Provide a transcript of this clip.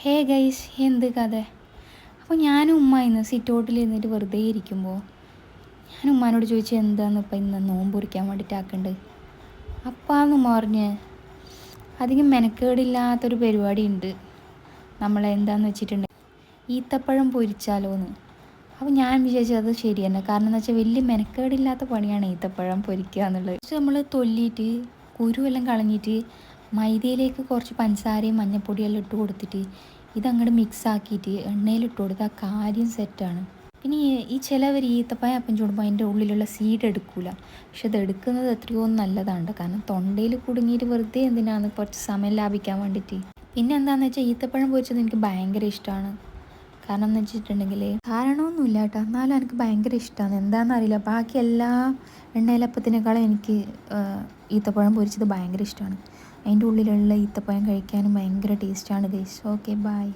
Hey guys, എന്ത് കഥ. അപ്പോൾ ഞാനും ഉമ്മ ഇന്ന് സിറ്റ് ഔട്ടിൽ ഇരുന്നിട്ട് വെറുതെ ഇരിക്കുമ്പോൾ ഞാൻ ഉമ്മാനോട് ചോദിച്ചു, എന്താന്ന് ഇപ്പം ഇന്ന് നോമ്പ് പൊറിക്കാൻ വേണ്ടിയിട്ട് ആക്കണ്ട്. അപ്പാന്ന് ഉമ്മ പറഞ്ഞ്, അധികം മെനക്കേടില്ലാത്തൊരു പരിപാടി ഉണ്ട്, നമ്മളെന്താന്ന് വെച്ചിട്ടുണ്ടെങ്കിൽ ഈത്തപ്പഴം പൊരിച്ചാലോന്ന്. അപ്പോൾ ഞാൻ വിചാരിച്ചു അത് ശരി തന്നെ, കാരണം എന്ന് വെച്ചാൽ വലിയ മെനക്കേടില്ലാത്ത പണിയാണ് ഈത്തപ്പഴം പൊരിക്കുക എന്നുള്ളത്. പക്ഷെ നമ്മൾ തൊല്ലിയിട്ട് കുരുവെല്ലാം കളഞ്ഞിട്ട് മൈദയിലേക്ക് കുറച്ച് പഞ്ചസാരയും മഞ്ഞൾപ്പൊടിയെല്ലാം ഇട്ട് കൊടുത്തിട്ട് ഇതങ്ങോട്ട് മിക്സ് ആക്കിയിട്ട് എണ്ണയിലിട്ട് കൊടുത്താൽ കാര്യം സെറ്റാണ്. പിന്നെ ഈ ചിലവർ ഈത്തപ്പഴം അപ്പം ചൂടുമ്പോൾ അതിൻ്റെ ഉള്ളിലുള്ള സീഡ് എടുക്കില്ല. പക്ഷെ അത് എടുക്കുന്നത് എത്രയോ നല്ലതാണ്, കാരണം തൊണ്ടയിൽ കുടുങ്ങിയിട്ട് വെറുതെ എന്തിനാണ് കുറച്ച് സമയം ലാഭിക്കാൻ വേണ്ടിയിട്ട്. പിന്നെ എന്താണെന്ന് വെച്ചാൽ ഈത്തപ്പഴം പൊരിച്ചത് എനിക്ക് ഭയങ്കര ഇഷ്ടമാണ്. കാരണം എന്ന് വെച്ചിട്ടുണ്ടെങ്കിൽ കാരണമൊന്നുമില്ല കേട്ടോ, എന്നാലും എനിക്ക് ഭയങ്കര ഇഷ്ടമാണ്. എന്താണെന്നറിയില്ല, ബാക്കി എല്ലാ എണ്ണയിലപ്പത്തിനേക്കാളും എനിക്ക് ഈത്തപ്പഴം പൊരിച്ചത് ഭയങ്കര ഇഷ്ടമാണ്. അതിൻ്റെ ഉള്ളിലുള്ള ഈത്തപ്പഴം കഴിക്കാനും ഭയങ്കര ടേസ്റ്റാണ് ഗൈസ്. Okay, by.